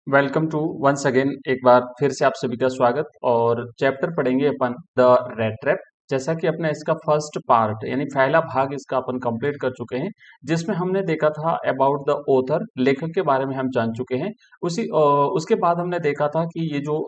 Welcome to once again एक बार फिर से आप सभी का स्वागत। और चैप्टर पढ़ेंगे अपन द रेड ट्रैप। जैसा कि अपने इसका फर्स्ट पार्ट यानी पहला भाग इसका अपन कंप्लीट कर चुके हैं, जिसमें हमने देखा था अबाउट द ऑथर, लेखक के बारे में हम जान चुके हैं। उसके बाद हमने देखा था कि ये जो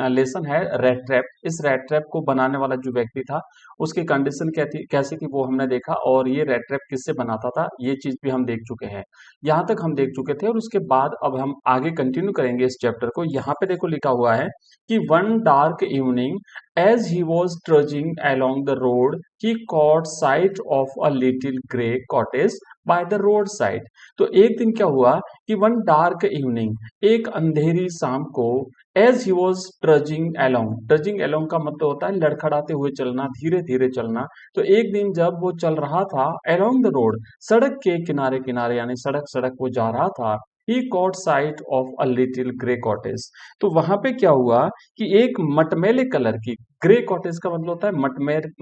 लेसन है रेड ट्रैप, इस रेड ट्रैप को बनाने वाला जो व्यक्ति था उसकी कंडीशन क्या थी, कैसी थी, वो हमने देखा। और ये रेड ट्रैप किससे बनाता था ये चीज भी हम देख चुके हैं। यहाँ तक हम देख चुके थे और उसके बाद अब हम आगे कंटिन्यू करेंगे इस चैप्टर को। यहाँ पे देखो लिखा हुआ है कि one dark evening as he was trudging along the road he caught sight of a little grey cottage by the roadside। तो एक दिन क्या हुआ कि वन डार्क इवनिंग, एक अंधेरी शाम को, as he was trudging along का मतलब होता है लड़खड़ाते हुए चलना, धीरे धीरे चलना। तो एक दिन जब वो चल रहा था along द रोड, सड़क के किनारे किनारे यानी सड़क सड़क वो जा रहा था, he caught sight of a little grey cottage। तो वहां पे क्या हुआ कि एक मटमैले कलर की, ग्रे कॉटेज का मतलब होता है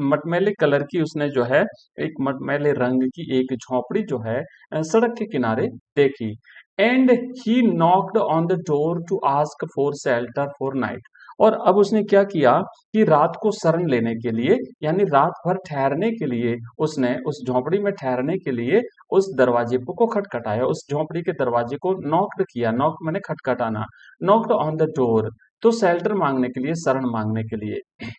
मटमैले कलर की, उसने जो है एक मटमैले रंग की एक झोपड़ी जो है सड़क के किनारे देखी। And he knocked on the door to ask for shelter for night. और अब उसने क्या किया कि रात को शरण लेने के लिए यानी रात भर ठहरने के लिए उसने उस झोपड़ी में ठहरने के लिए उस दरवाजे को खटखटाया, उस झोपड़ी के दरवाजे को नॉक्ड किया। नॉक मैंने खटखटाना, नॉक्ड ऑन द डोर, तो शेल्टर मांगने के लिए, शरण मांगने के लिए।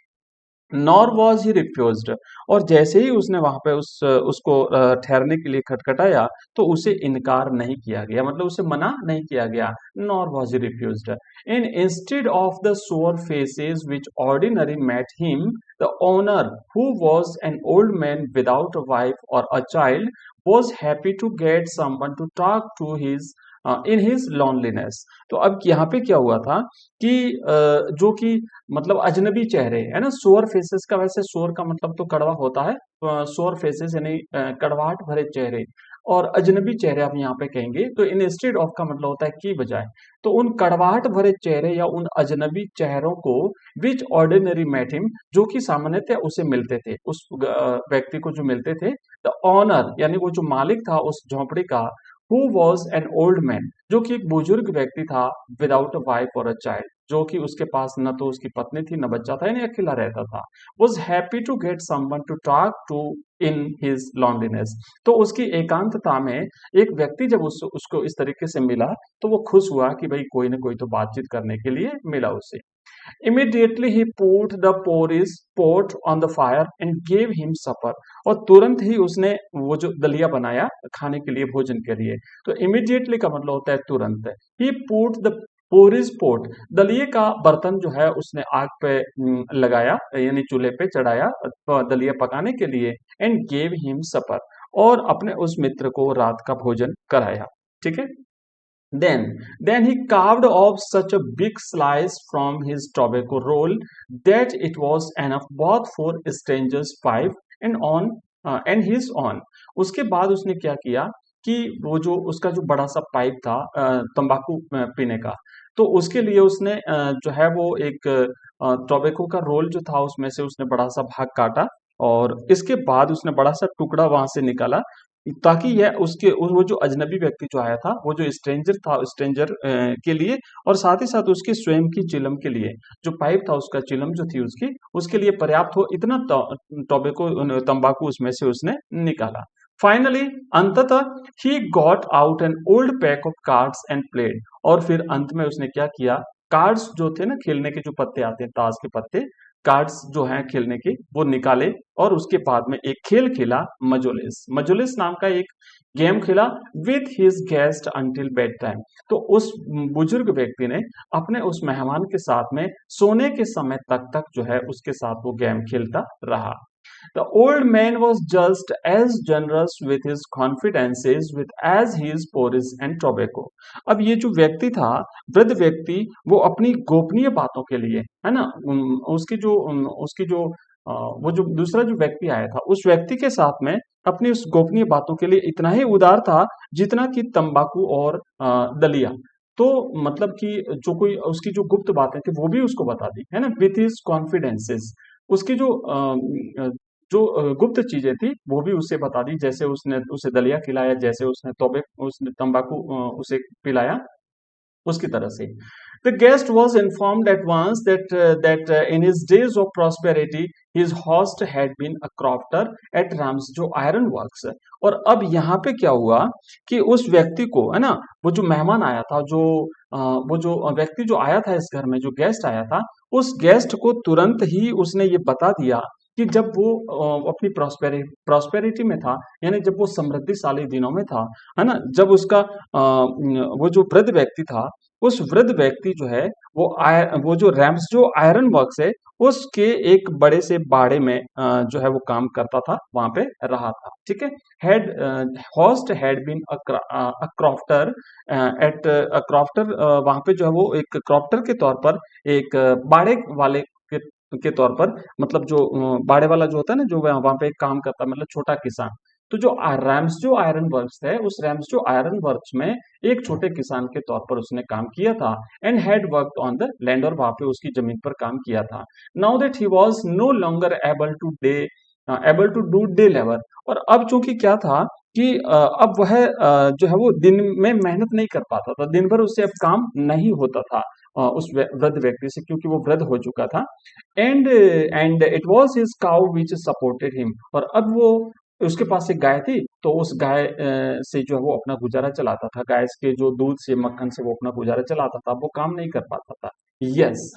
नॉर वॉज ही रिफ्यूज्ड, और जैसे ही उसने वहां पे उसको ठहरने के लिए खटखटाया तो उसे इनकार नहीं किया गया, मतलब उसे मना नहीं किया गया। Nor was he refused. In instead of the sour faces which ordinary met him, the owner who was an old man without a wife or a child was happy to get someone to talk to his in his loneliness. तो अब यहाँ पे क्या हुआ था कि जो कि मतलब अजनबी चेहरे है ना, सोअर फेसेस का, वैसे सोअर का मतलब तो कड़वा होता है, सोअर फेसेस यानी कड़वाहट भरे चेहरे, और अजनबी चेहरे आप यहाँ पे कहेंगे तो इंस्टेड ऑफ का मतलब होता है की बजाय। तो उन कड़वाहट भरे चेहरे या उन अजनबी चेहरों को विच ऑर्डिनरी मेट हिम, जो कि सामान्यतः उसे मिलते थे, उस व्यक्ति को जो मिलते थे, द ऑनर यानी वो जो मालिक था उस झोंपड़ी का, who was an old man, जो कि एक बुजुर्ग व्यक्ति था, without a wife or a child, जो कि उसके पास न तो उसकी पत्नी थी न बच्चा था, यानी अकेला रहता था। Was happy to get someone to talk to in his loneliness. तो उसकी एकांतता में एक व्यक्ति जब उसको इस तरीके से मिला तो वो खुश हुआ कि भाई कोई ना कोई तो बातचीत करने के लिए मिला उसे। Immediately he put the porridge pot on the fire and gave him supper। और तुरंत ही उसने वो जो दलिया बनाया खाने के लिए, भोजन के लिए। तो immediately का मतलब होता है तुरंत। He put the porridge pot, दलिये का बर्तन जो है उसने आग पे लगाया यानी चूल्हे पे चढ़ाया दलिया पकाने के लिए। एंड गेव हिम सपर, और अपने उस मित्र को रात का भोजन कराया। ठीक है। Then he carved off such a big slice from his tobacco roll that it was enough both for strangers' pipe and and his own। उसके बाद उसने क्या किया कि वो जो उसका जो बड़ा सा पाइप था तंबाकू पीने का, तो उसके लिए उसने जो है वो एक टोबैको का रोल जो था उसमें से उसने बड़ा सा भाग काटा, और इसके बाद उसने बड़ा सा टुकड़ा वहां से निकाला, ताकि यह वो जो अजनबी व्यक्ति जो आया था, वो जो स्ट्रेंजर था, स्ट्रेंजर के लिए, और साथ ही साथ उसके स्वयं की चिलम के लिए, जो पाइप था उसका चिलम जो थी उसकी, उसके लिए पर्याप्त हो इतना टोबैको तंबाकू उसमें से उसने निकाला। फाइनली, अंततः he got out an old pack of cards and played. और फिर अंत में उसने क्या किया, कार्ड्स जो थे ना, खेलने के जो पत्ते आते हैं, ताश के पत्ते, कार्ड्स जो हैं खेलने के, वो निकाले, और उसके बाद में एक खेल खेला, मजोलिस। मजोलिस नाम का एक गेम खेला with his guest until bed time. तो उस बुजुर्ग व्यक्ति ने अपने उस मेहमान के साथ में सोने के समय तक जो है उसके साथ वो गेम खेलता रहा। The old man was just as generous with his confidences with as his porridge and tobacco। अब ये जो व्यक्ति था, वृद्ध व्यक्ति, वो अपनी गोपनीय बातों के लिए, है ना, उसकी जो वो जो दूसरा जो व्यक्ति आया था, उस व्यक्ति के साथ में अपनी उस गोपनीय बातों के लिए इतना ही उदार था जितना कि तंबाकू और दलिया। तो मतलब कि जो कोई उसकी जो गुप्त बातें थी वो भी उसको बता दी, है ना, विथ हिज कॉन्फिडेंसेस। उसकी जो गुप्त चीजें थी वो भी उसे बता दी, जैसे उसने उसे दलिया खिलाया, जैसे उसने तंबाकू उसे पिलाया। उसकी तरह से। The guest was informed at once that in his days of prosperity his host had been a crofter at Ramsjo Iron Works। और अब यहाँ पे क्या हुआ कि उस व्यक्ति को, है ना, वो जो मेहमान आया था, वो जो व्यक्ति जो आया था इस घर में, जो गेस्ट आया था, उस गेस्ट को तुरंत ही उसने ये बता दिया कि जब वो अपनी प्रॉस्पेरिटी में था, यानी जब वो समृद्धिशाली दिनों में था, है ना, जब उसका वो जो वृद्ध व्यक्ति था, उस वृद्ध व्यक्ति जो है वो जो रैम्स जो आयरन वर्क्स है उसके एक बड़े से बाड़े में जो है वो काम करता था, वहां पे रहा था। ठीक है। Had host had been a crofter at a crofter, वहां पे जो है वो एक क्रॉफ्टर के तौर पर, एक बाड़े वाले के तौर पर, मतलब जो बाड़े वाला जो होता है ना, जो वहां पे काम करता है, मतलब छोटा किसान। तो जो रैम्स जो आयरन वर्क्स है, उस रैम्स जो आयरन वर्क्स में एक छोटे किसान के तौर पर उसने काम किया था। And had worked on the land, और वहां पे उसकी जमीन पर काम किया था। Now that he was no longer able to do day labour. और अब चूंकि क्या था कि अब वह जो है वो दिन में मेहनत नहीं कर पाता था, दिन भर उससे अब काम नहीं होता था उस वृद्ध व्यक्ति से, क्योंकि वो वृद्ध हो चुका था। And it was his cow which supported him. और अब वो, उसके पास एक गाय थी, तो उस गाय से जो है वो अपना गुजारा चलाता था, गाय के जो दूध से, मक्खन से वो अपना गुजारा चलाता था, वो काम नहीं कर पाता था। Yes,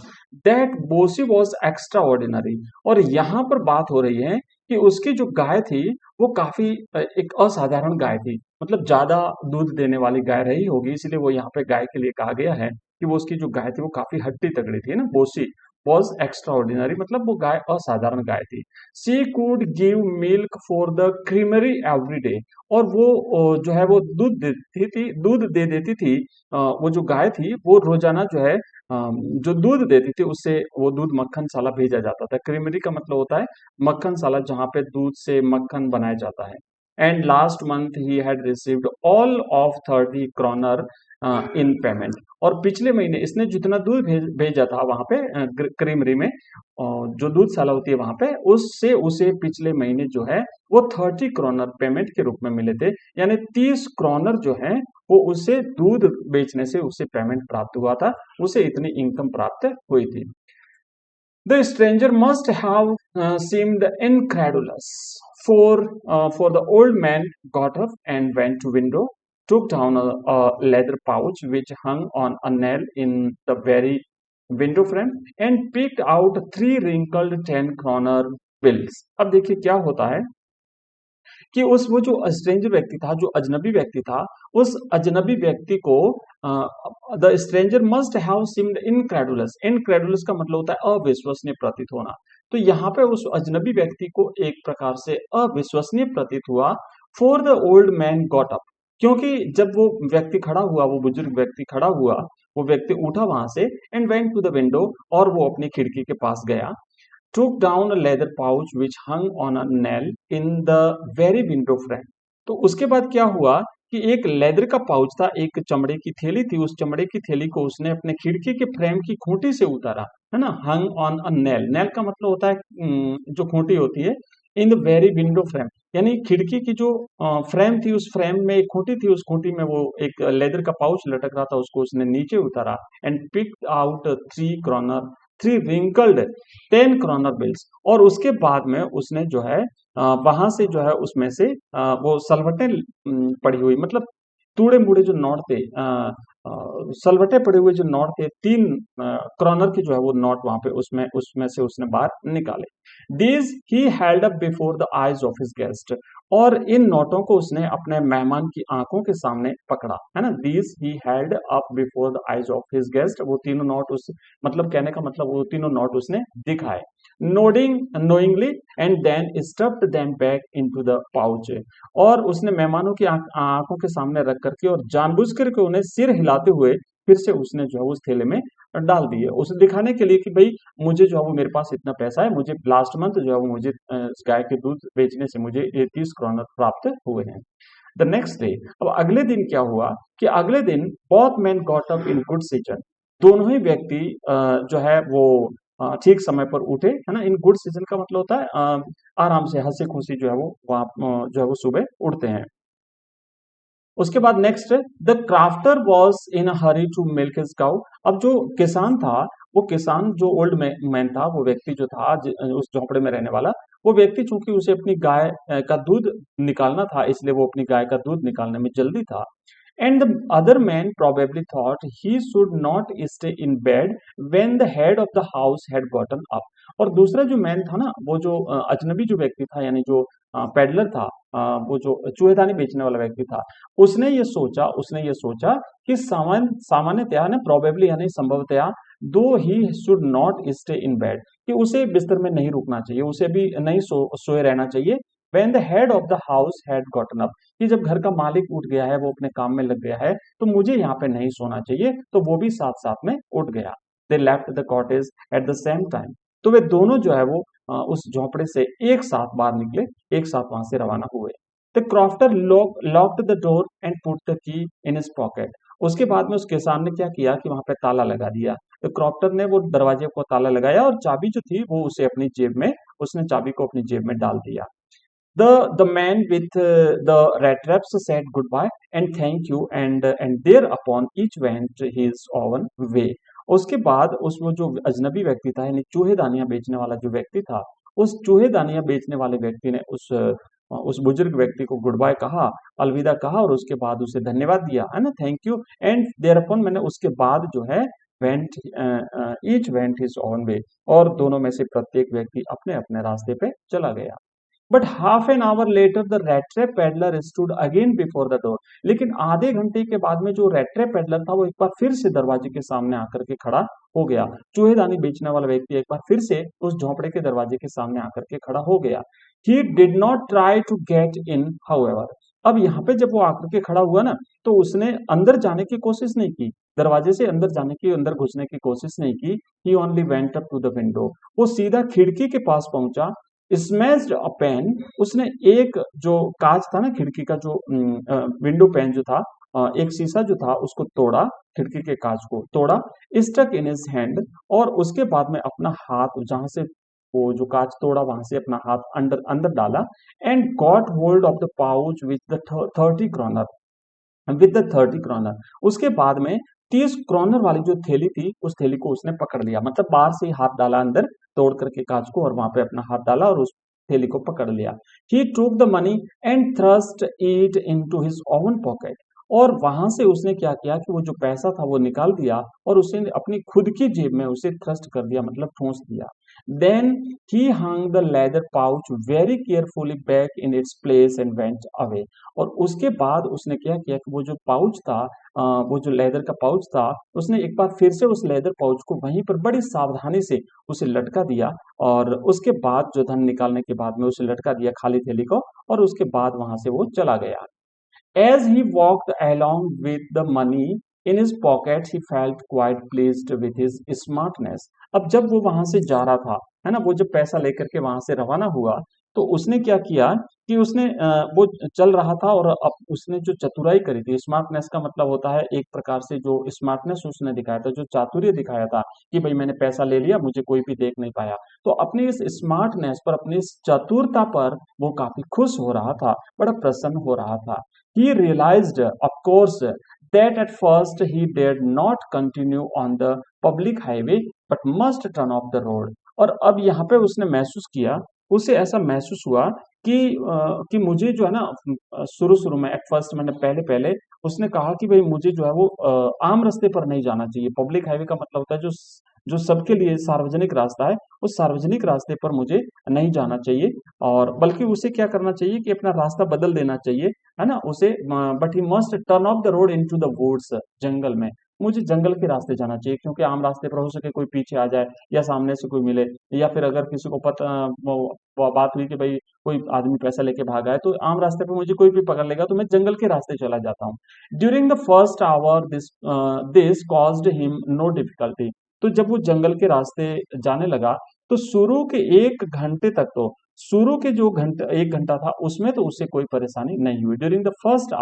that bossy was extraordinary. और यहाँ पर बात हो रही है कि उसकी जो गाय थी वो काफी एक असाधारण गाय थी, मतलब ज्यादा दूध देने वाली गाय रही होगी, इसलिए वो यहाँ पे गाय के लिए कहा गया है कि वो, उसकी जो गाय थी वो काफी हट्टी तगड़ी थी ना, बोसी वॉज एक्स्ट्रा ऑर्डिनरी, मतलब वो गाय असाधारण गाय थी। She could give milk for the creamery every day. और वो जो है वो दूध दे देती थी। वो जो गाय थी वो रोजाना जो है जो दूध देती थी, उससे वो दूध मक्खनशाला भेजा जाता था। क्रीमरी का मतलब होता है मक्खनशाला, जहां पे दूध से मक्खन बनाया जाता है। And last month he had received all of 30 kroner in payment. और पिछले महीने इसने जितना दूध भेजा था वहां पे क्रीमरी में, जो दूधशाला होती है वहां पे, उससे उसे पिछले महीने जो है वो 30 kroner पेमेंट के रूप में मिले थे। यानी 30 kroner जो है वो उसे दूध बेचने से उसे पेमेंट प्राप्त हुआ था, उसे इतनी इनकम प्राप्त हुई थी। The stranger must have seemed incredulous, for the old man got up and went to window, took down a leather pouch which hung on a nail in the very window frame, and picked out three wrinkled 10 kroner bills। अब देखिए क्या होता है कि उस वो जो stranger व्यक्ति था, जो अजनबी व्यक्ति था, उस अजनबी व्यक्ति को the stranger must have seemed incredulous. Incredulous का मतलब होता है अविश्वसनीय प्रतीत होना। तो यहाँ पे उस अजनबी व्यक्ति को एक प्रकार से अविश्वसनीय प्रतीत हुआ। For the old man got up, क्योंकि जब वो व्यक्ति खड़ा हुआ, वो बुजुर्ग व्यक्ति खड़ा हुआ, वो व्यक्ति उठा वहां से, and went to the window, और वो अपनी खिड़की के पास गया, took down a leather pouch which hung on a nail in the very window frame। तो उसके बाद क्या हुआ कि एक लेदर का पाउच था, एक चमड़े की थैली थी, उस चमड़े की थैली को उसने अपने खिड़की के फ्रेम की खूंटी से उतारा, है ना। hung on a nail, nail का मतलब होता है जो खूंटी होती है। In the very window frame, यानी खिड़की की जो फ्रेम थी, उस फ्रेम में एक खूंटी थी, उस खूंटी में वो एक लेदर का पाउच लटक रहा था, उसको उसने नीचे उतारा। And pick out 3 kroner, 3 wrinkled 10 kroner bills. और उसके बाद में उसने जो है वहां से जो है उसमें से वो सलवटें पड़ी हुई, मतलब टूड़े मुड़े जो नोट थे, सलवटे पड़े हुए जो नोट थे, 3 kroner के जो है वो नोट वहां पे उसमें उसमें से उसने बाहर निकाले। These he held up before the eyes of his guest. और इन नोटों को उसने अपने मेहमान की आंखों के सामने पकड़ा, है ना। These he held up before the eyes of his guest, वो तीनों नोट उस, मतलब कहने का मतलब वो तीनों नोट उसने दिखाए। Nodding knowingly and then stuffed them back into the pouch. और उसने मेहमानों की आंखों के सामने रख करके और जानबूझ करके उन्हें सिर हिलाते हुए फिर से उसने जो है उस थैले में डाल दिए, उसे दिखाने के लिए कि भाई मुझे जो है वो, मेरे पास इतना पैसा है, मुझे लास्ट मंथ जो है वो मुझे गाय के दूध बेचने से मुझे ये 30 kroner प्राप्त हुए हैं। द नेक्स्ट डे, अब अगले दिन क्या हुआ कि अगले दिन both man got up in good season. दोनों ही व्यक्ति जो है वो ठीक समय पर उठे, है ना। इन गुड सीजन का मतलब होता है आराम से हंसी खुशी जो है वो वहाँ जो है वो सुबह उठते हैं। उसके बाद next, the crofter was in a hurry to milk his cow. अब जो किसान था, वो किसान जो ओल्ड मैन था, वो व्यक्ति जो था उस झोपड़े में रहने वाला, वो व्यक्ति चूंकि उसे अपनी गाय का दूध निकालना था, इसलिए वो अपनी गाय का दूध निकालने में जल्दी था। And the other man probably thought he should not stay in bed when the head of the house had gotten up. और दूसरा जो मैन था ना, वो जो अजनबी जो व्यक्ति था, यानी जो पेडलर था, वो जो चूहेदानी बेचने वाला व्यक्ति था, उसने ये सोचा कि सामान्यतया ना, प्रोबेबली यानी संभवतया, दो he should not stay in bed, कि उसे बिस्तर में नहीं रुकना चाहिए, उसे भी नहीं सोए रहना चाहिए। when the head of the house had gotten up, कि जब घर का मालिक उठ गया है, वो अपने काम में लग गया है, तो मुझे यहाँ पे नहीं सोना चाहिए, तो वो भी साथ साथ में उठ गया। They left the cottage at the same time, तो वे दोनों जो है वो उस झोपड़े से एक साथ बाहर निकले, एक साथ वहां से रवाना हुए। The crofter locked the door and put the key in his pocket. उसके बाद में उस किसान ने क्या किया कि वहां पे ताला लगा दिया। तो क्रॉफ्टर ने वो दरवाजे को ताला लगाया और चाबी जो थी वो उसे अपनी जेब में, उसने चाबी को अपनी जेब में डाल दिया। The man with the rat traps said goodbye and thank you, and thereupon each went his own way. उसके बाद उस वो जो अजनबी व्यक्ति था, यानी चूहेदानियां बेचने वाला जो व्यक्ति था, उस चूहेदानियां बेचने वाले व्यक्ति ने उस बुजुर्ग व्यक्ति को गुड बाय कहा, अलविदा कहा, और उसके बाद उसे धन्यवाद दिया, है ना, थैंक यू। एंड देयरअपॉन मैंने उसके बाद जो है went each went his own way, और दोनों में से प्रत्येक व्यक्ति अपने अपने रास्ते पे चला गया। But half an hour later the rattrap peddler stood again before the door. लेकिन आधे घंटे के बाद में जो रेट्रे पेडलर था, वो एक बार फिर से दरवाजे के सामने आकर के खड़ा हो गया। चूहेदानी बेचने वाला व्यक्ति एक बार फिर से उस झोंपड़े के दरवाजे के सामने आकर के खड़ा हो गया। He did not try to get in however. अब यहाँ पे जब वो आकर के खड़ा हुआ ना, तो उसने अंदर जाने की कोशिश नहीं की, दरवाजे से अंदर जाने की, अंदर घुसने की कोशिश नहीं की। He only went up to the window. वो सीधा खिड़की के पास पहुंचा। स्मैश्ड अ पेन, उसने एक जो कांच था ना, खिड़की का जो विंडो पेन जो था, एक शीशा जो था उसको तोड़ा, खिड़की के कांच को तोड़ा। स्टक इन हिज हैंड, और उसके बाद में अपना हाथ जहां से वो जो कांच तोड़ा वहां से अपना हाथ अंदर अंदर डाला। And got hold of the pouch with the 30 क्रॉनर। उसके बाद में 30 क्रॉनर वाली जो थैली थी, उस थैली को उसने पकड़ लिया, मतलब बाहर से ही हाथ डाला अंदर, तोड़ करके कांच को, और वहां पे अपना हाथ डाला और उस थैली को पकड़ लिया। He took the money and thrust it into his own pocket. और वहां से उसने क्या किया कि वो जो पैसा था वो निकाल दिया, और उसे अपनी खुद की जेब में उसे थ्रस्ट कर दिया, मतलब ठूंस दिया। Then he hung the leather pouch very carefully back in its place and went away. और उसके बाद उसने क्या किया कि वो जो पाउच था, वो जो लेदर का पाउच था, उसने एक बार फिर से उस लेदर पाउच को वहीं पर बड़ी सावधानी से उसे लटका दिया, और उसके बाद जो धन निकालने के बाद में उसे लटका दिया खाली थैली को, और उसके बाद वहां से वो चला गया। As he walked along with the money in his pocket, he felt quite pleased with his smartness. अब जब वो वहां से जा रहा था, है ना, वो जब पैसा लेकर के वहां से रवाना हुआ, तो उसने क्या किया कि उसने वो चल रहा था, और अब उसने जो चतुराई करी थी, स्मार्टनेस का मतलब होता है एक प्रकार से जो स्मार्टनेस उसने दिखाया था, जो चातुर्य दिखाया था, कि भाई मैंने पैसा ले लिया, मुझे कोई भी देख नहीं पाया। तो अपनी इस स्मार्टनेस पर, अपनी इस चतुरता पर वो काफी खुश हो रहा था, बड़ा प्रसन्न हो रहा था। He realized, of course, that at first he dared not continue on the public highway, but must turn off the road. और अब यहाँ पे उसने महसूस किया, उसे ऐसा महसूस हुआ कि मुझे जो है ना, शुरू शुरू में, एट फर्स्ट, मैंने पहले पहले उसने कहा कि भाई मुझे जो है वो आम रास्ते पर नहीं जाना चाहिए। पब्लिक हाईवे का मतलब होता है जो जो सबके लिए सार्वजनिक रास्ता है, उस सार्वजनिक रास्ते पर मुझे नहीं जाना चाहिए, और बल्कि उसे क्या करना चाहिए कि अपना रास्ता बदल देना चाहिए, है ना, उसे। But he must turn off the road into the woods, जंगल में, मुझे जंगल के रास्ते जाना चाहिए, क्योंकि आम रास्ते पर हो सके कोई पीछे आ जाए, या सामने से कोई मिले, या फिर अगर किसी को पता वो बात हुई कि भाई कोई आदमी पैसा लेके भागा है, तो आम रास्ते पे मुझे कोई भी पकड़ लेगा, तो मैं जंगल के रास्ते चला जाता हूँ। During the first hour this caused him no difficulty. तो जब वो जंगल के रास्ते जाने लगा, तो शुरू के 1 घंटे तक, तो शुरू के जो घंटे 1 घंटा था, उसमें तो उससे कोई परेशानी नहीं हुई। ड्यूरिंग द फर्स्ट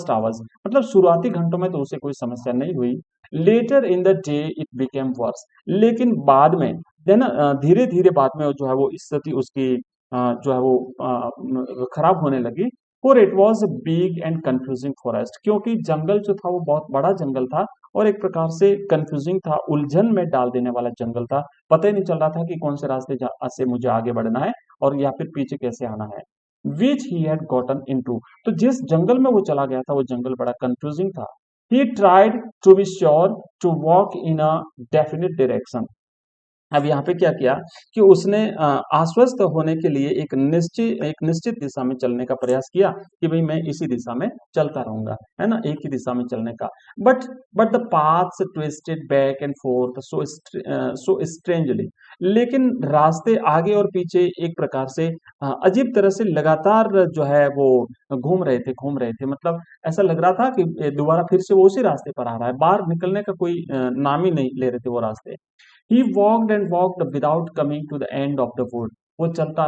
आवर्स, मतलब शुरुआती घंटों में तो उसे कोई समस्या नहीं हुई। Later in the day it became worse. लेकिन बाद में, है ना, धीरे धीरे बाद में जो है वो स्थिति उसकी जो है वो खराब होने लगी। For it was a big and confusing forest, क्योंकि जंगल जो था वो बहुत बड़ा जंगल था और एक प्रकार से कंफ्यूजिंग था, उलझन में डाल देने वाला जंगल था। पता ही नहीं चल रहा था कि कौन से रास्ते से मुझे आगे बढ़ना है और या फिर पीछे कैसे आना है। विच ही हैड गॉटन इनटू, तो जिस जंगल में वो चला गया था वो जंगल बड़ा कंफ्यूजिंग था। He tried to be sure to walk in a definite direction. अब यहाँ पे क्या किया कि उसने आश्वस्त होने के लिए एक निश्चित दिशा में चलने का प्रयास किया कि भाई मैं इसी दिशा में चलता रहूंगा, है ना, एक ही दिशा में चलने का। But but the paths twisted back and fourth so strangely, लेकिन रास्ते आगे और पीछे एक प्रकार से अजीब तरह से लगातार जो है वो घूम रहे थे, मतलब ऐसा लग रहा था कि दोबारा फिर से वो उसी रास्ते पर आ रहा है, बाहर निकलने का कोई नाम ही नहीं ले रहे थे वो रास्ते। He walked and walked without coming to the end of the wood, वो चलता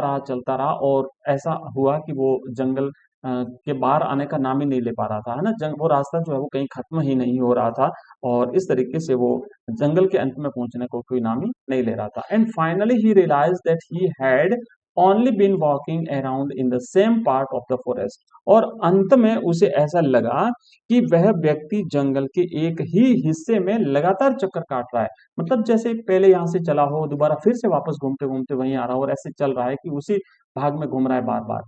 रहा और ऐसा हुआ कि वो जंगल के बाहर आने का नाम ही नहीं ले पा रहा था, है ना, वो रास्ता जो है वो कहीं खत्म ही नहीं हो रहा था और इस तरीके से वो जंगल के अंत में पहुंचने को कोई नाम ही नहीं ले रहा था। And finally he realise that he had only been walking around in the same part of the forest, और अंत में उसे ऐसा लगा कि वह व्यक्ति जंगल के एक ही हिस्से में लगातार चक्कर काट रहा है, मतलब जैसे पहले यहाँ से चला हो दोबारा फिर से वापस घूमते घूमते वहीं आ रहा हो और ऐसे चल रहा है कि उसी भाग में घूम रहा है बार बार।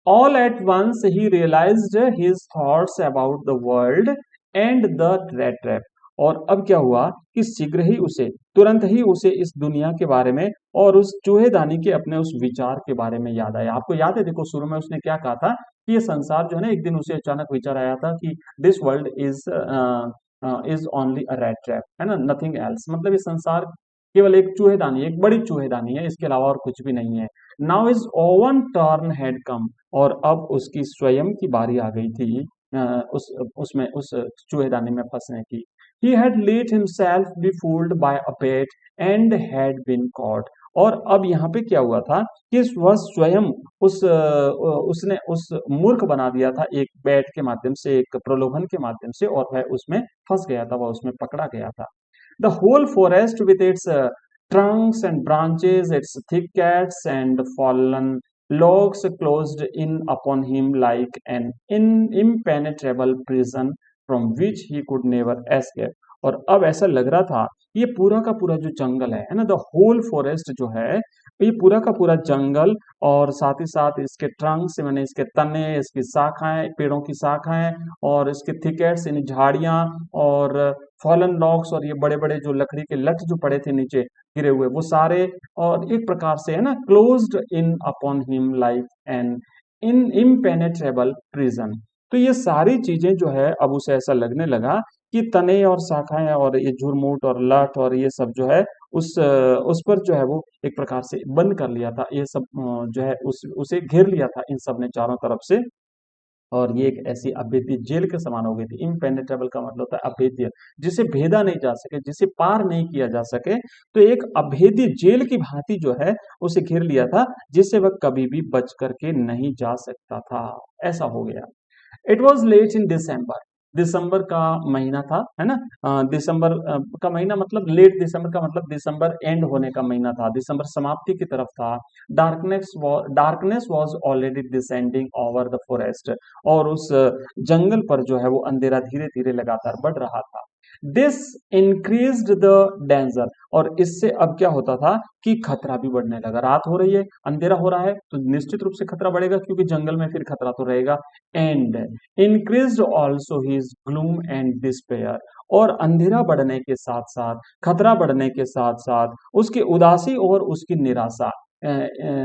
All at once he realised his thoughts about the world and the rattrap, और अब क्या हुआ कि शीघ्र ही उसे, तुरंत ही उसे इस दुनिया के बारे में और उस चूहेदानी के अपने उस विचार के बारे में याद आया। आपको याद है, देखो शुरू में उसने क्या कहा था कि ये संसार जो है ना, एक दिन उसे अचानक विचार आया था कि this world is only a red trap, है ना, नथिंग एल्स, मतलब ये संसार केवल एक चूहेदानी, एक बड़ी चूहेदानी है, इसके अलावा और कुछ भी नहीं है। Now is oven turn had come, और अब उसकी स्वयं की बारी आ गई थी उस चूहेदानी में फंसने की। He had let himself be fooled by a bait and had been caught, और अब यहाँ पे क्या हुआ था कि वह स्वयं उसने उस मूर्ख बना दिया था एक बैट के माध्यम से, एक प्रलोभन के माध्यम से, और वह उसमें फंस गया था, वह उसमें पकड़ा गया था। The whole forest with its trunks and branches, its thickets and fallen logs closed in upon him like an impenetrable prison from which he could never escape. और अब ऐसा लग रहा था ये पूरा का पूरा जो जंगल है ना, द होल फॉरेस्ट जो है, ये पूरा का पूरा जंगल और साथ ही साथ इसके ट्रंक्स, मैंने इसके तने, इसकी शाखाएं, पेड़ों की शाखाएं और इसके थिकेट्स यानी झाड़ियां और फॉलन लॉग्स और ये बड़े बड़े जो लकड़ी के लठ जो पड़े थे नीचे गिरे हुए वो सारे, और एक प्रकार से है ना, closed in upon him like an in impenetrable prison. तो ये सारी चीजें जो है अब उसे ऐसा लगने लगा कि तने और शाखाएं और ये झुरमुट और लठ और ये सब जो है उस पर जो है वो एक प्रकार से बंद कर लिया था, ये सब जो है उसे घेर लिया था इन सब ने चारों तरफ से, और ये एक ऐसी अभेद्य जेल के समान हो गई थी। इम्पेनेट्रेबल का मतलब होता है अभेद्य, जिसे भेदा नहीं जा सके, जिसे पार नहीं किया जा सके, तो एक अभेद्य जेल की भांति जो है उसे घेर लिया था, जिससे वह कभी भी बच करके नहीं जा सकता था। ऐसा हो गया। इट वॉज लेट इन दिसंबर, दिसंबर का महीना था, है ना, दिसंबर का महीना मतलब लेट दिसंबर का मतलब दिसंबर एंड होने का महीना था, दिसंबर समाप्ति की तरफ था। Darkness was already descending over the forest, और उस जंगल पर जो है वो अंधेरा धीरे धीरे लगातार बढ़ रहा था। दिस इंक्रीज्ड द डेंजर, और इससे अब क्या होता था कि खतरा भी बढ़ने लगा। रात हो रही है, अंधेरा हो रहा है, तो निश्चित रूप से खतरा बढ़ेगा, क्योंकि जंगल में फिर खतरा तो रहेगा। And increased also his gloom and despair, और अंधेरा बढ़ने के साथ साथ, खतरा बढ़ने के साथ साथ उसकी उदासी और उसकी निराशा,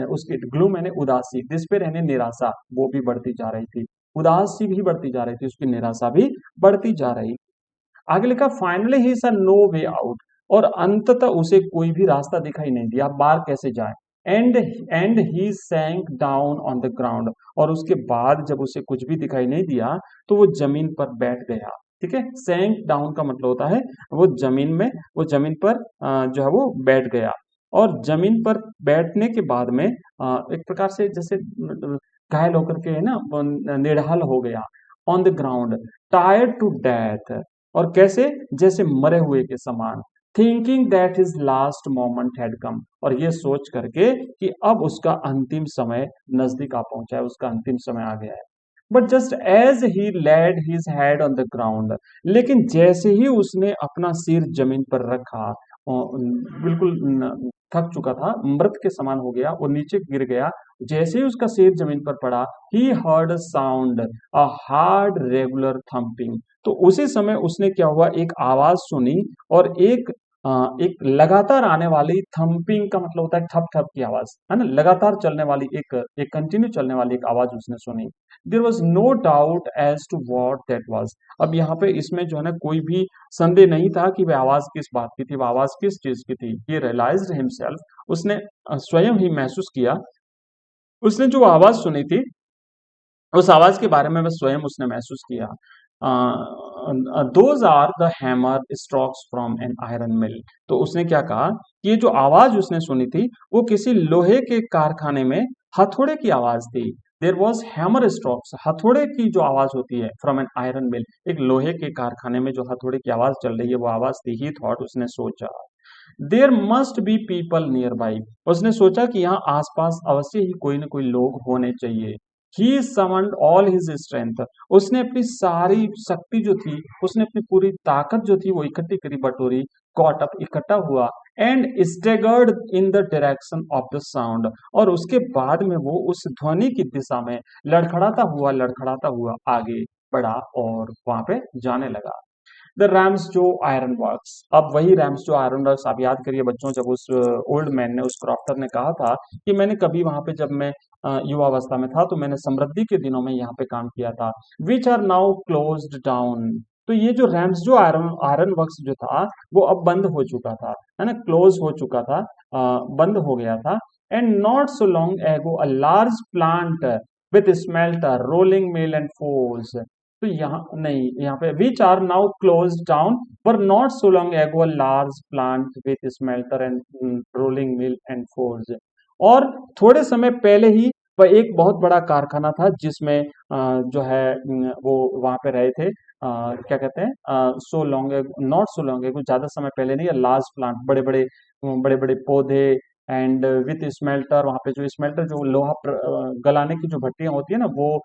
उसकी ग्लूम यानी उदासी, डिस्पेयर यानी निराशा, वो भी बढ़ती जा रही थी। उदासी भी बढ़ती जा रही थी, उसकी निराशा भी बढ़ती जा रही। आगे लिखा फाइनली ही सा नो वे आउट, और अंततः उसे कोई भी रास्ता दिखाई नहीं दिया, बाहर कैसे जाए। And he sank down on the ground, और उसके बाद जब उसे कुछ भी दिखाई नहीं दिया तो वो जमीन पर बैठ गया। ठीक है, सैंक डाउन का मतलब होता है वो जमीन पर जो है वो बैठ गया, और जमीन पर बैठने के बाद में एक प्रकार से जैसे घायल होकर के है ना, वो निढाल हो गया। On the ground tired to death, और कैसे, जैसे मरे हुए के समान। Thinking that his last moment had come, और ये सोच करके कि अब उसका अंतिम समय नजदीक आ पहुंचा है, उसका अंतिम समय आ गया है। But just as he laid his head on the ground, लेकिन जैसे ही उसने अपना सिर जमीन पर रखा, बिल्कुल थक चुका था, मृत के समान हो गया, वो नीचे गिर गया। जैसे ही उसका सिर जमीन पर पड़ा, he heard a sound, a hard regular thumping. तो उसी समय उसने क्या हुआ, एक आवाज सुनी, और एक लगातार आने वाली, थम्पिंग का मतलब होता है ठप ठप की आवाज, है ना, लगातार चलने वाली, एक कंटिन्यू चलने वाली एक आवाज उसने सुनी। There was no doubt as to what that was. अब यहाँ पे इसमें जो है ना कोई भी संदेह नहीं था कि वह आवाज किस बात की थी, वह आवाज किस चीज की थी। ये रियलाइज्ड हिमसेल्फ, उसने स्वयं ही महसूस किया, उसने जो आवाज सुनी थी उस आवाज के बारे में वह स्वयं उसने महसूस किया। Those are the hammer strokes from an iron mill. तो उसने क्या कहा कि ये जो आवाज उसने सुनी थी वो किसी लोहे के कारखाने में हथौड़े की आवाज थी। देर वॉज हैमर स्ट्रोक्स, हथौड़े की जो आवाज होती है, फ्रॉम एन आयरन मिल, एक लोहे के कारखाने में जो हथौड़े की आवाज चल रही है वो आवाज थी। ही थॉट, उसने सोचा, there must be people nearby. उसने सोचा कि यहाँ आसपास अवश्य ही कोई न कोई लोग होने चाहिए। ही समन्ड ऑल हिज स्ट्रेंथ, उसने अपनी सारी शक्ति जो थी, उसने अपनी पूरी ताकत जो थी वो इकट्ठी करी, बटोरी, कॉट अप, इकट्ठा हुआ, and staggered in the direction of the sound. और उसके बाद में वो उस ध्वनि की दिशा में लड़खड़ाता हुआ आगे बढ़ा और वहां पे जाने लगा। The Ramsjo iron works. अब वही रैम्सजो आयरन वर्क्स आप याद करिए बच्चों, जब उस ओल्ड मैन ने, उस क्रॉफ्टर ने कहा था कि मैंने कभी वहां पे, जब मैं युवावस्था में था तो मैंने समृद्धि के दिनों में यहाँ पे काम किया था। Which are now closed down. तो ये जो रैम्सजो आयरन आयरन वर्क्स जो था वो अब बंद हो चुका था, है ना, क्लोज हो चुका था, बंद हो गया था। And not so long ago a large plant with smelter, rolling mill and forge. तो यहाँ नहीं, यहाँ पे which are now closed down पर not so long ago large plant with smelter and rolling mill and forge. और थोड़े समय पहले ही वह एक बहुत बड़ा कारखाना था जिसमें जो है वो वहां पे रहे थे, क्या कहते हैं, so long, not so long एगो, ज्यादा समय पहले नहीं, लार्ज प्लांट, बड़े बड़े पौधे, एंड विथ स्मेल्टर, वहां पे जो स्मेल्टर, जो लोहा गलाने की जो भट्टियां होती है ना, वो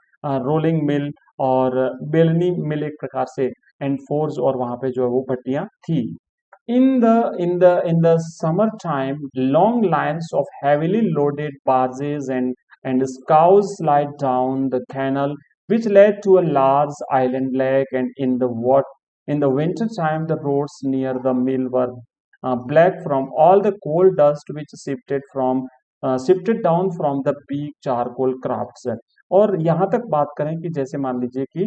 रोलिंग मिल और बेलनी मिल एक प्रकार से, एंड फोर्स, और वहां पे जो है वो भट्टियां थी। In the summertime, long lines of heavily loaded barges and scows slide down the canal, which led to a large island lake. And in the winter time, the roads near the mill were black from all the coal dust which shifted down from the big charcoal crafts. और यहाँ तक बात करें कि जैसे मान लीजिए कि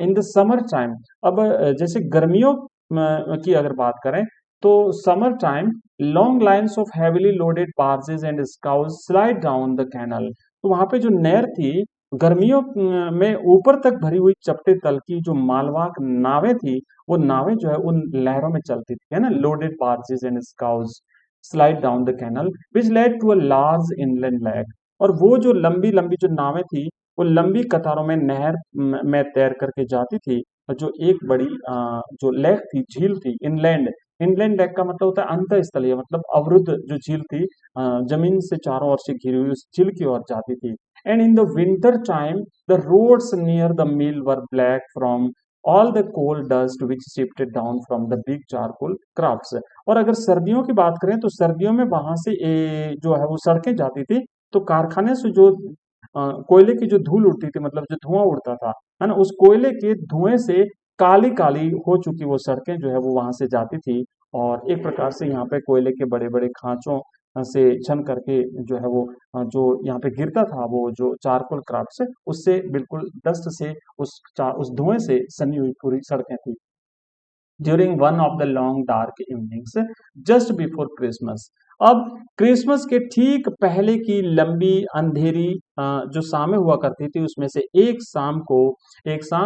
इन द समर टाइम, अब जैसे गर्मियों की अगर बात करें तो summer time, long lines of heavily loaded barges and scows slide down the canal. तो वहां पे जो नहर थी, गर्मियों में ऊपर तक भरी हुई चपटे तल की जो मालवाहक नावें थी, वो नावें जो है उन लहरों में चलती थी, है ना, loaded barges and scows slide down the canal which led to a large inland lake. और वो जो लंबी लंबी जो नावें थी वो लंबी कतारों में नहर में तैर करके जाती थी, और जो एक बड़ी जो लेक थी, झील थी, इनलैंड, इनलैंड लेक का मतलब होता है अंत स्थलीय, मतलब अवरुद्ध जो झील थी, जमीन से चारों ओर से घिरी हुई, उस झील की ओर जाती थी। And in the winter time the roads near the mill were black from all the coal dust which shifted down from the big charcoal crafts. और अगर सर्दियों की बात करें तो सर्दियों में वहां से जो है वो सड़कें जाती थी, तो कारखाने से जो कोयले की जो धूल उड़ती थी, मतलब जो धुआं उड़ता था, है ना, उस कोयले के धुएं से काली काली हो चुकी वो सड़कें जो है वो वहां से जाती थी। और एक प्रकार से यहाँ पे कोयले के बड़े बड़े खांचों से छन करके जो है वो जो यहाँ पे गिरता था, वो जो चारकोल क्राफ्ट से, उससे बिल्कुल डस्ट से, उस धुएं से सनी हुई पूरी सड़कें थी। During one of the long dark evenings just before Christmas. अब क्रिसमस के ठीक पहले की लंबी अंधेरी जो शामें हुआ करती थी, उसमें से एक शाम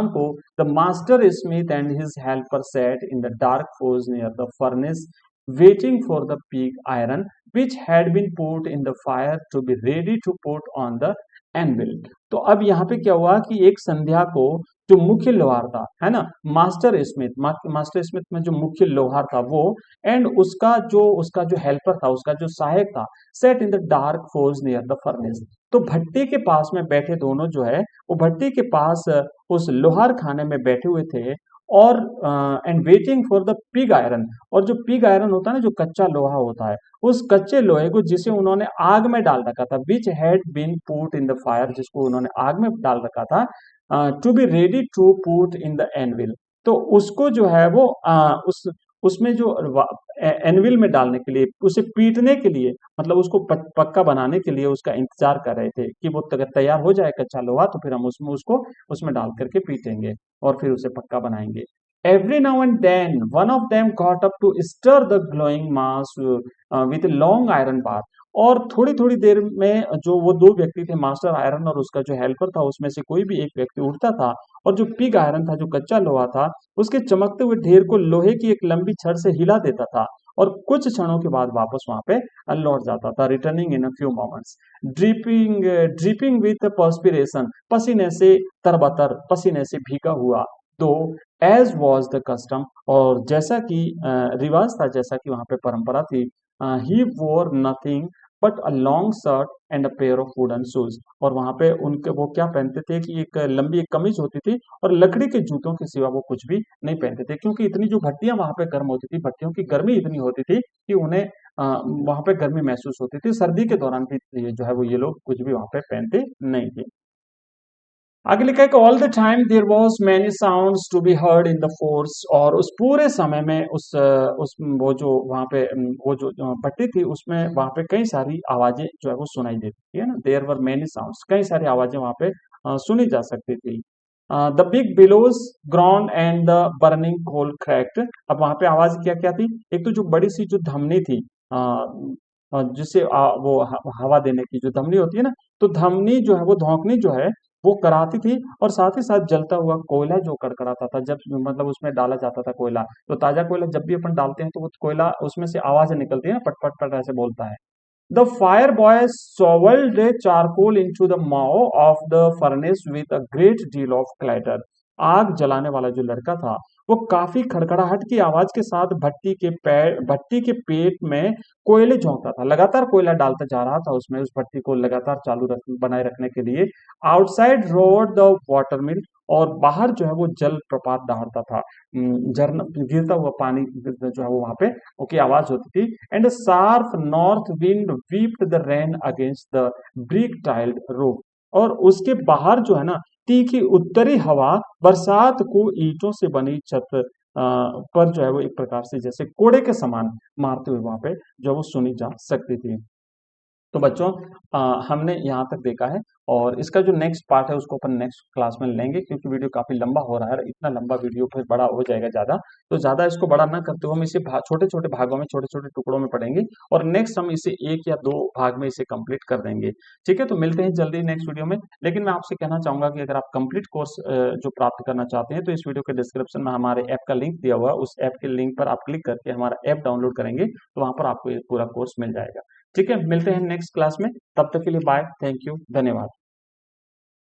को the master Smith and his helper sat in the dark forge near the furnace waiting for the pig iron which had been put in the fire to be ready to put on the anvil. तो अब यहाँ पे क्या हुआ कि एक संध्या को जो मुख्य लोहार था, है ना, मास्टर स्मिथ में जो मुख्य लोहार था वो, एंड उसका जो हेल्पर था, उसका जो सहायक था, set in the dark force near the furnace. तो भट्टी के पास में बैठे दोनों जो है वो भट्टी के पास उस लोहार खाने में बैठे हुए थे, और and waiting for the pig iron. और जो पिग आयरन होता है ना, जो कच्चा लोहा होता है, उस कच्चे लोहे को जिसे उन्होंने आग में डाल रखा था, which had been put in the fire, जिसको उन्होंने आग में डाल रखा था, to be ready to put in the anvil. तो उसको जो है वो उसमें जो एनविल में डालने के लिए, उसे पीटने के लिए, मतलब उसको पक्का बनाने के लिए उसका इंतजार कर रहे थे कि वो तैयार हो जाए कच्चा लोहा, तो फिर हम उसमें डाल करके पीटेंगे और फिर उसे पक्का बनाएंगे। Every now and then, one of them got up to stir the glowing mass with a long iron bar. और थोड़ी थोड़ी देर में जो वो दो व्यक्ति थे, मास्टर आयरन और उसका जो हेल्पर था, उसमें से कोई भी एक व्यक्ति उठता था और जो पिग आयरन था, जो कच्चा लोहा था, उसके चमकते हुए ढेर को लोहे की एक लंबी छड़ से हिला देता था और कुछ क्षणों के बाद वापस वहां पे लौट जाता था, returning in a few moments, dripping dripping with perspiration, पसीने से तरबतर, पसीने से भीगा हुआ। तो एज वॉज द कस्टम, और जैसा कि रिवाज था, जैसा कि वहां पे परंपरा थी, ही वोर nothing but a long shirt and a pair of wooden shoes. और वहां पे उनके वो क्या पहनते थे कि एक लंबी एक कमीज होती थी और लकड़ी के जूतों के सिवा वो कुछ भी नहीं पहनते थे, क्योंकि इतनी जो भट्टियां वहां पे गर्म होती थी, भट्टियों की गर्मी इतनी होती थी कि उन्हें वहां पे गर्मी महसूस होती थी। सर्दी के दौरान भी ये जो है वो ये लोग कुछ भी वहां पे पहनते नहीं थे। आगे लिखा है कि all the time there was many sounds to be heard in the forge. और उस पूरे समय में उस वो जो वहां पे वो जो भट्टी थी, उसमें वहां पे कई सारी आवाजें जो है वो सुनाई देती थी, है ना, देयर वर मैनी साउंड्स, कई सारी आवाजें वहां पे सुनी जा सकती थी। The big bellows groan and the burning coal cracked. अब वहां पे आवाज क्या क्या थी, एक तो जो बड़ी सी जो धमनी थी, जिससे वो हवा देने की जो धमनी होती है ना, तो धमनी जो है वो धौंकनी जो है वो कराती थी, और साथ ही साथ जलता हुआ कोयला जो कड़कड़ाता था, जब मतलब उसमें डाला जाता था कोयला, तो ताजा कोयला जब भी अपन डालते हैं तो वो कोयला उसमें से आवाज निकलती है ना, पट पट पट ऐसे बोलता है। The fire boy shoveled charcoal into the maw of the furnace with a great deal of clatter. आग जलाने वाला जो लड़का था वो काफी खड़खड़ाहट की आवाज के साथ भट्टी के पेट में कोयले झोंकता था, लगातार कोयला डालता जा रहा था उसमें, उस भट्टी को लगातार बनाए रखने के लिए। आउटसाइड रोड द वाटर मिल, और बाहर जो है वो जल प्रपात दहाड़ता था, झरना गिरता हुआ पानी जो है वो वहां पे की आवाज होती थी। And sharp north wind swept the rain against the brick tiled roof. और उसके बाहर जो है ना, तीखी उत्तरी हवा बरसात को ईंटों से बनी छत पर जो है वो एक प्रकार से जैसे कोड़े के समान मारते हुए वहां पे जो है वो सुनी जा सकती थी। तो बच्चों, हमने यहाँ तक देखा है, और इसका जो नेक्स्ट पार्ट है उसको अपन नेक्स्ट क्लास में लेंगे, क्योंकि वीडियो काफी लंबा हो रहा है, इतना लंबा वीडियो फिर बड़ा हो जाएगा ज्यादा। तो ज्यादा इसको बड़ा ना करते हुए हम इसे छोटे छोटे भागों में, छोटे छोटे टुकड़ों में पढ़ेंगे, और नेक्स्ट हम इसे एक या दो भाग में इसे कंप्लीट कर देंगे। ठीक है, तो मिलते हैं जल्दी नेक्स्ट वीडियो में। लेकिन मैं आपसे कहना चाहूंगा कि अगर आप कंप्लीट कोर्स जो प्राप्त करना चाहते हैं, तो इस वीडियो के डिस्क्रिप्शन में हमारे ऐप का लिंक दिया हुआ है, उस ऐप के लिंक पर आप क्लिक करके हमारा ऐप डाउनलोड करेंगे, तो वहां पर आपको ये पूरा कोर्स मिल जाएगा। ठीक है, मिलते हैं नेक्स्ट क्लास में, तब तक के लिए बाय, थैंक यू, धन्यवाद।